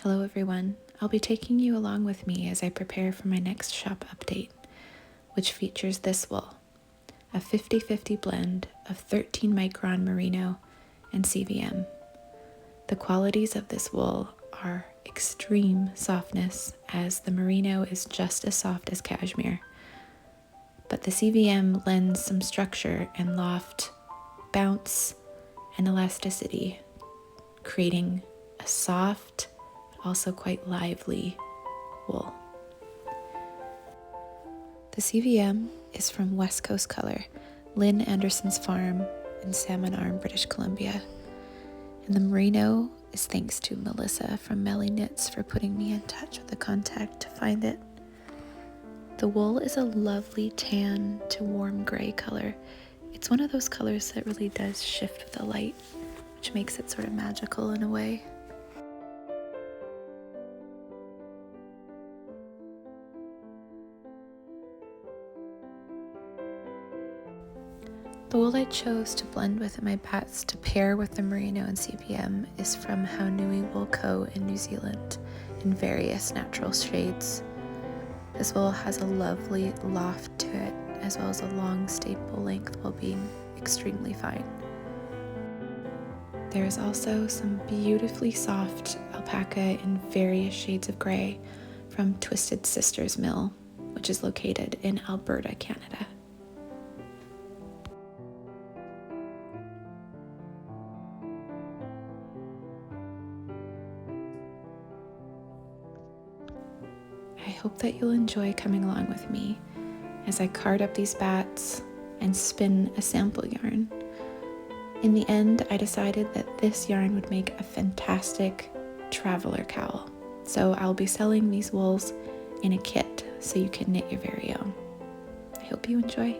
Hello everyone, I'll be taking you along with me as I prepare for my next shop update, which features this wool, a 50-50 blend of 13 micron Merino and CVM. The qualities of this wool are extreme softness, as the Merino is just as soft as cashmere, but the CVM lends some structure and loft, bounce, and elasticity, creating a soft, also quite lively wool. The CVM is from West Coast Color, Lynne Anderson's farm in Salmon Arm, British Columbia. And the Merino is thanks to Melissa from MellyKnits for putting me in touch with the contact to find it. The wool is a lovely tan to warm gray color. It's one of those colors that really does shift with the light, which makes it sort of magical in a way. The wool I chose to blend with in my bats to pair with the Merino and CVM is from Haunui Wool Co. in New Zealand in various natural shades. This wool has a lovely loft to it, as well as a long staple length while being extremely fine. There is also some beautifully soft alpaca in various shades of gray from Twisted Sisters Mill, which is located in Alberta, Canada. I hope that you'll enjoy coming along with me as I card up these bats and spin a sample yarn. In the end, I decided that this yarn would make a fantastic Traveller Cowl. So I'll be selling these wools in a kit so you can knit your very own. I hope you enjoy.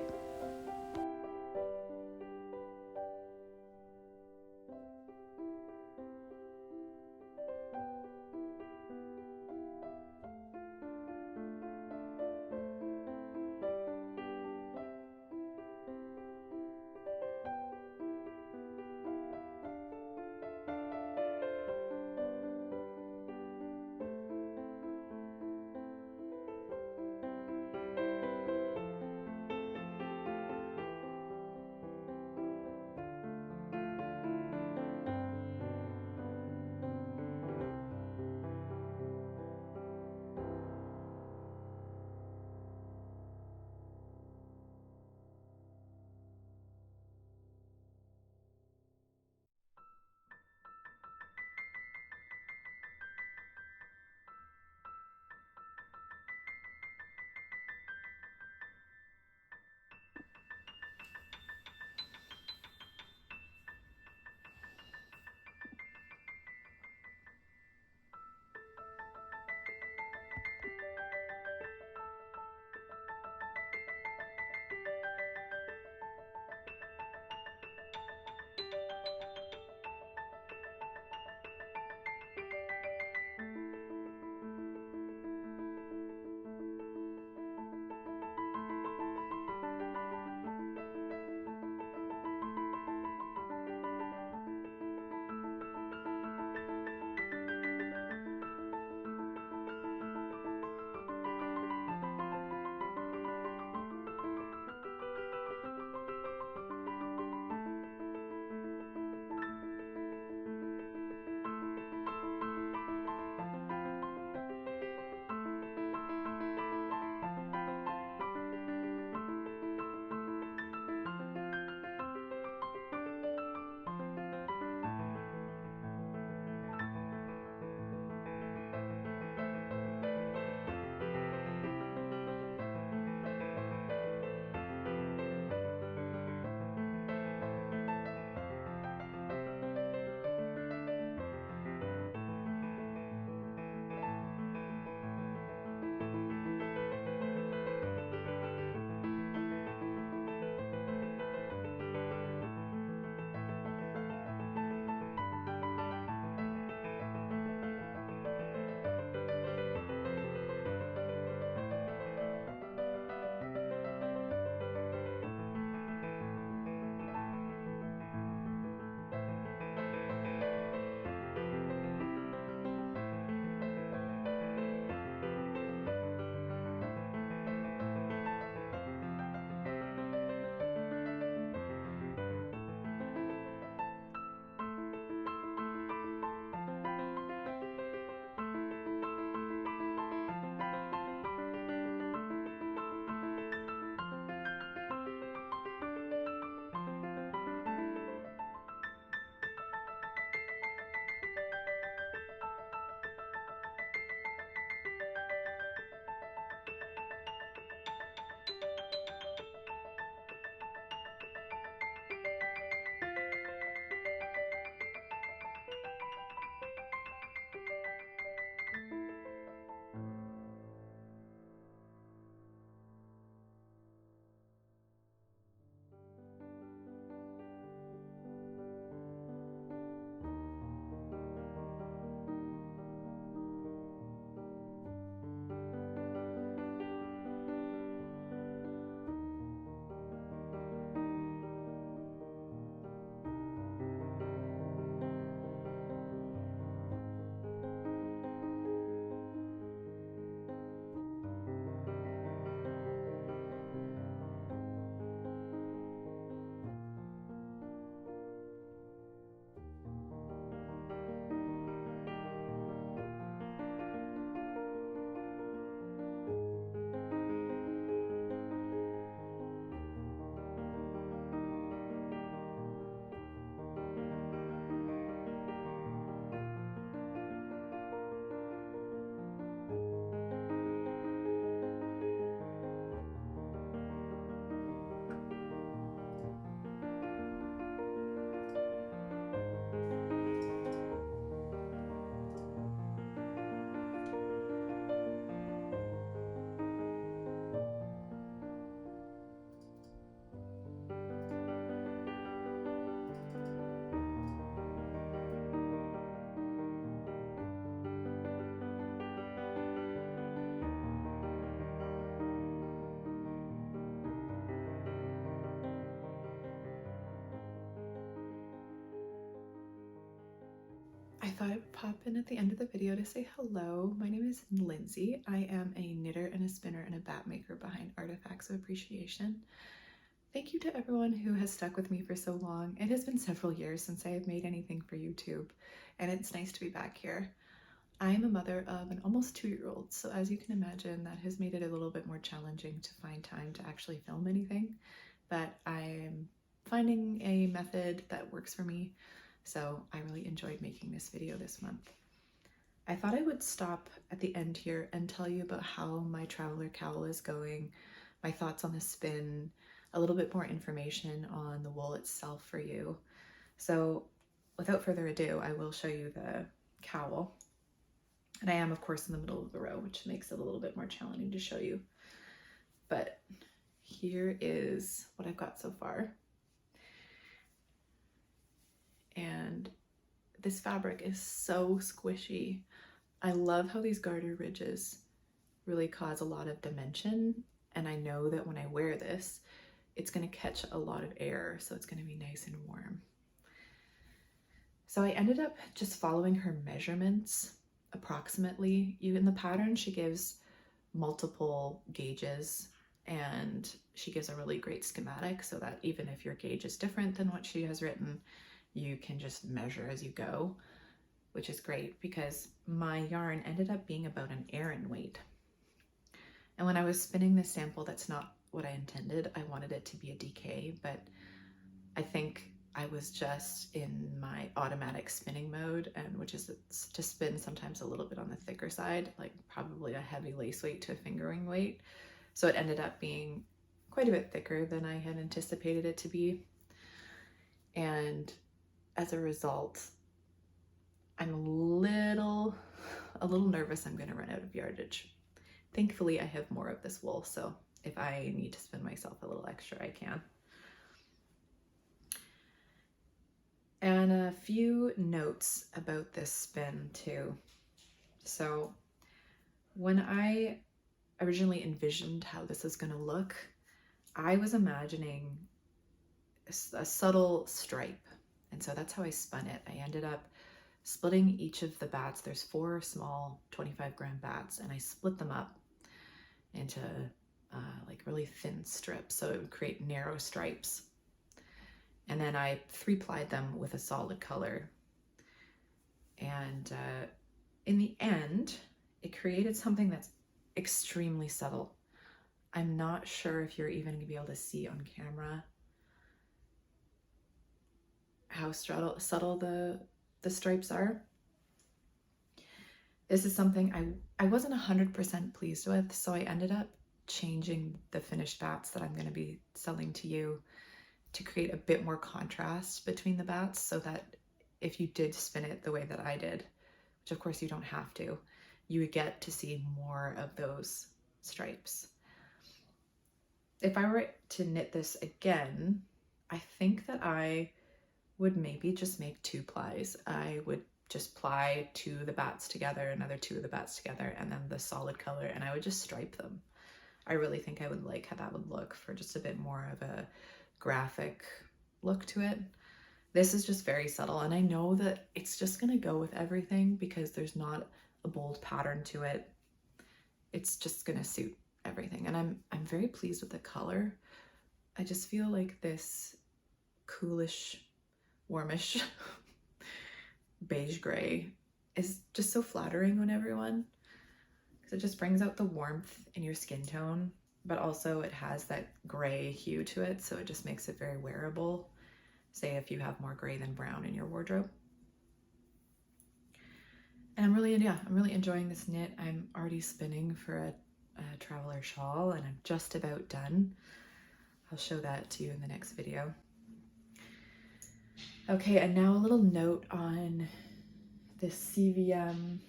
thought I would pop in at the end of the video to say hello. My name is Lindsay. I am a knitter and a spinner and a bat maker behind Artifacts of Appreciation. Thank you to everyone who has stuck with me for so long. It has been several years since I have made anything for YouTube, and it's nice to be back here. I am a mother of an almost 2-year-old, so as you can imagine, that has made it a little bit more challenging to find time to actually film anything, but I'm finding a method that works for me. So I really enjoyed making this video this month. I thought I would stop at the end here and tell you about how my Traveller Cowl is going, my thoughts on the spin, a little bit more information on the wool itself for you. So without further ado, I will show you the cowl. And I am, of course, in the middle of the row, which makes it a little bit more challenging to show you. But here is what I've got so far. And this fabric is so squishy. I love how these garter ridges really cause a lot of dimension, and I know that when I wear this, it's going to catch a lot of air, so it's going to be nice and warm. So I ended up just following her measurements approximately. In the pattern, she gives multiple gauges, and she gives a really great schematic so that even if your gauge is different than what she has written, you can just measure as you go, which is great because my yarn ended up being about an Aran weight. And when I was spinning this sample, that's not what I intended. I wanted it to be a DK, but I think I was just in my automatic spinning mode, and which is to spin sometimes a little bit on the thicker side, like probably a heavy lace weight to a fingering weight. So it ended up being quite a bit thicker than I had anticipated it to be. And as a result, I'm a little nervous I'm going to run out of yardage. Thankfully, I have more of this wool, so if I need to spin myself a little extra, I can. And a few notes about this spin too. So when I originally envisioned how this is going to look, I was imagining a subtle stripe. And so that's how I spun it. I ended up splitting each of the bats. There's 4 small 25-gram bats, and I split them up into like really thin strips, so it would create narrow stripes. And then I 3-plied them with a solid color. And in the end, it created something that's extremely subtle. I'm not sure if you're even gonna be able to see on camera how subtle the stripes are. This is something I wasn't 100% pleased with, so I ended up changing the finished bats that I'm going to be selling to you to create a bit more contrast between the bats, so that if you did spin it the way that I did, which of course you don't have to, you would get to see more of those stripes. If I were to knit this again, I think that I would maybe just make 2 plies. I would just ply 2 of the bats together, another 2 of the bats together, and then the solid color, and I would just stripe them. I really think I would like how that would look for just a bit more of a graphic look to it. This is just very subtle, and I know that it's just gonna go with everything because there's not a bold pattern to it. It's just gonna suit everything, and I'm very pleased with the color. I just feel like this coolish, warmish beige gray is just so flattering on everyone because it just brings out the warmth in your skin tone, but also it has that gray hue to it, so it just makes it very wearable, say if you have more gray than brown in your wardrobe. And I'm really enjoying this knit. I'm already spinning for a traveler shawl, and I'm just about done. I'll show that to you in the next video. Okay, and now a little note on this CVM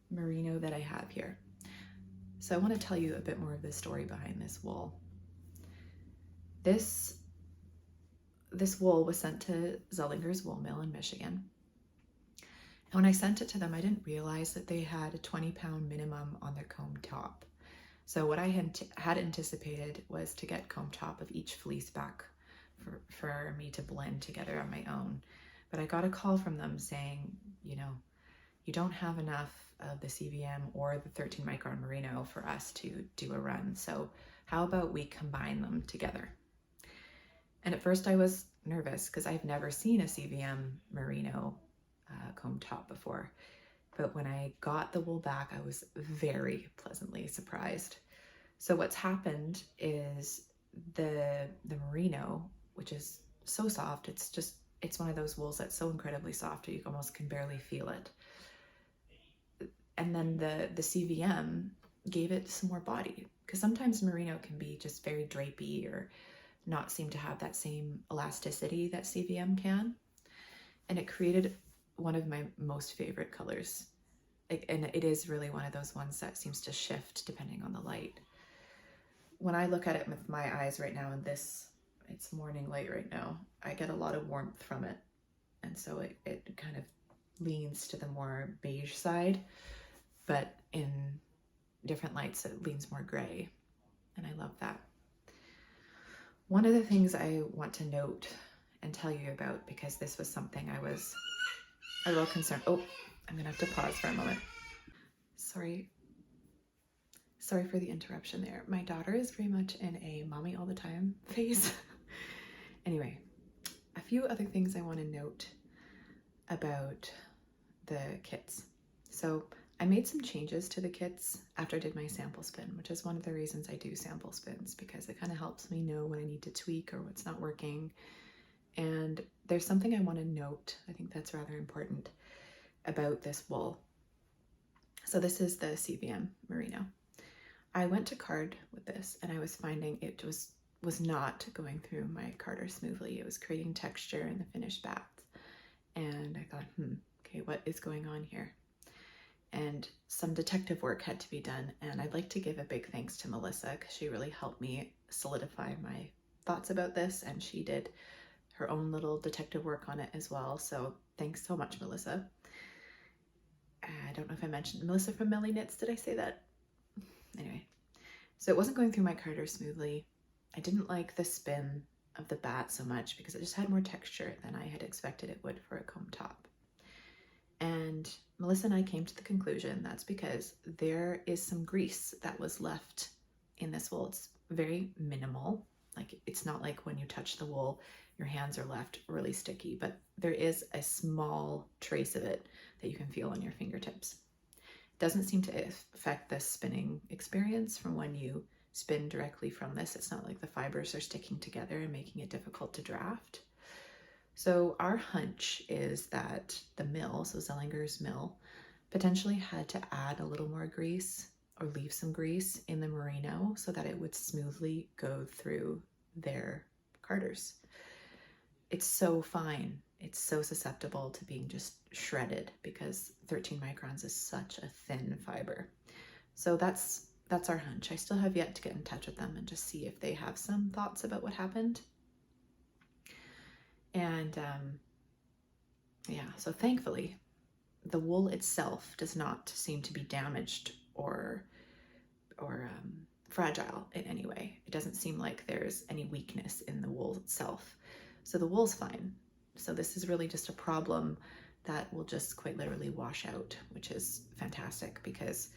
merino that I have here. So I want to tell you a bit more of the story behind this wool. This wool was sent to Zeilingers wool mill in Michigan. And when I sent it to them, I didn't realize that they had a 20-pound minimum on their comb top. So what I had anticipated was to get comb top of each fleece back for me to blend together on my own. But I got a call from them saying, you know, you don't have enough of the CVM or the 13 micron merino for us to do a run. So how about we combine them together? And at first I was nervous because I've never seen a CVM merino comb top before. But when I got the wool back, I was very pleasantly surprised. So what's happened is the merino, which is so soft, it's one of those wools that's so incredibly soft you almost can barely feel it. And then the CVM gave it some more body, because sometimes merino can be just very drapey or not seem to have that same elasticity that CVM can. And it created one of my most favorite colors. And it is really one of those ones that seems to shift depending on the light. When I look at it with my eyes right now, and it's morning light right now, I get a lot of warmth from it. And so it kind of leans to the more beige side, but in different lights it leans more gray. And I love that. One of the things I want to note and tell you about, because this was something I was a little concerned. Oh, I'm gonna have to pause for a moment. Sorry for the interruption there. My daughter is very much in a mommy all the time phase. Anyway, a few other things I want to note about the kits. So I made some changes to the kits after I did my sample spin, which is one of the reasons I do sample spins, because it kind of helps me know what I need to tweak or what's not working. And there's something I want to note, I think that's rather important, about this wool. So this is the CVM merino. I went to card with this and I was finding it was not going through my carder smoothly. It was creating texture in the finished bats. And I thought, okay, what is going on here? And some detective work had to be done. And I'd like to give a big thanks to Melissa, because she really helped me solidify my thoughts about this. And she did her own little detective work on it as well. So thanks so much, Melissa. I don't know if I mentioned Melissa from MellyKnits. Did I say that? Anyway, so it wasn't going through my carder smoothly. I didn't like the spin of the bat so much because it just had more texture than I had expected it would for a comb top. And Melissa and I came to the conclusion that's because there is some grease that was left in this wool. It's very minimal. Like, it's not like when you touch the wool, your hands are left really sticky, but there is a small trace of it that you can feel on your fingertips. It doesn't seem to affect the spinning experience from when you spin directly from this. It's not like the fibers are sticking together and making it difficult to draft. So our hunch is that the mill, so Zeilingers mill, potentially had to add a little more grease or leave some grease in the merino so that it would smoothly go through their carders. It's so fine. It's so susceptible to being just shredded because 13 microns is such a thin fiber. So that's our hunch. I still have yet to get in touch with them and just see if they have some thoughts about what happened. And yeah, so thankfully the wool itself does not seem to be damaged or fragile in any way. It doesn't seem like there's any weakness in the wool itself. So the wool's fine. So this is really just a problem that will just quite literally wash out, which is fantastic, because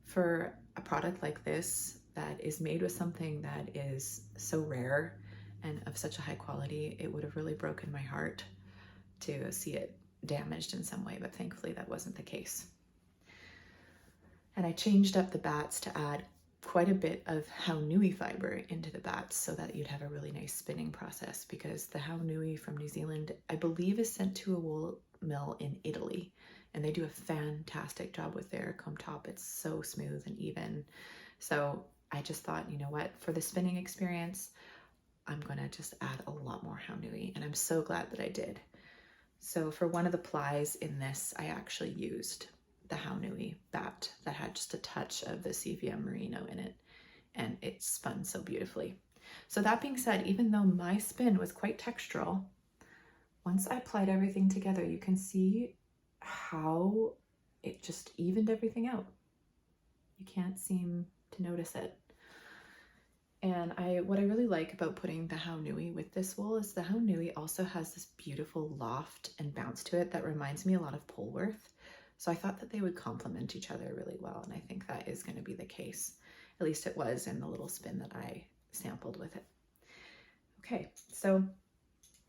for a product like this that is made with something that is so rare and of such a high quality, it would have really broken my heart to see it damaged in some way, but thankfully that wasn't the case. And I changed up the bats to add quite a bit of Haunui fiber into the bats so that you'd have a really nice spinning process, because the Haunui from New Zealand, I believe, is sent to a wool mill in Italy, and they do a fantastic job with their comb top. It's so smooth and even. So I just thought, you know what, for the spinning experience, I'm gonna just add a lot more Haunui, and I'm so glad that I did. So for one of the plies in this, I actually used the Haunui bat that had just a touch of the CVM merino in it, and it spun so beautifully. So that being said, even though my spin was quite textural, once I applied everything together, you can see how it just evened everything out. You can't seem to notice it. And what I really like about putting the Haunui with this wool is the Haunui also has this beautiful loft and bounce to it that reminds me a lot of Polworth. So I thought that they would complement each other really well, and I think that is going to be the case. At least it was in the little spin that I sampled with it. Okay, so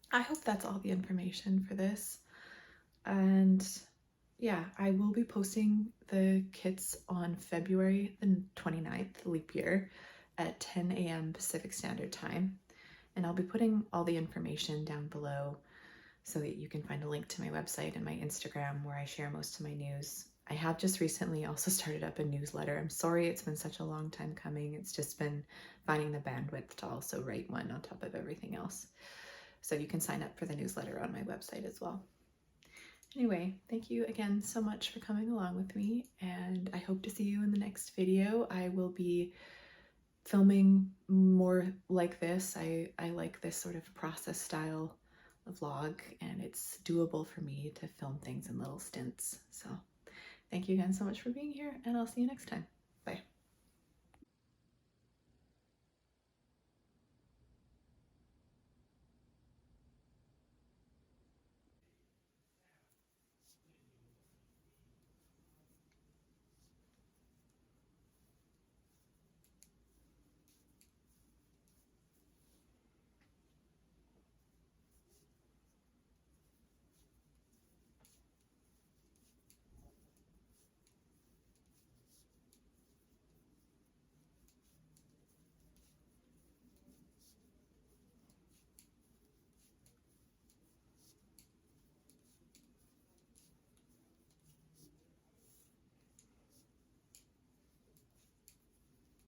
I hope that's all the information for this. And yeah, I will be posting the kits on February the 29th, leap year, at 10 a.m. Pacific Standard Time. And I'll be putting all the information down below so that you can find a link to my website and my Instagram where I share most of my news. I have just recently also started up a newsletter. I'm sorry it's been such a long time coming. It's just been finding the bandwidth to also write one on top of everything else. So you can sign up for the newsletter on my website as well. Anyway, thank you again so much for coming along with me, and I hope to see you in the next video. I will be filming more like this. I like this sort of process style vlog, and it's doable for me to film things in little stints. So thank you again so much for being here, and I'll see you next time.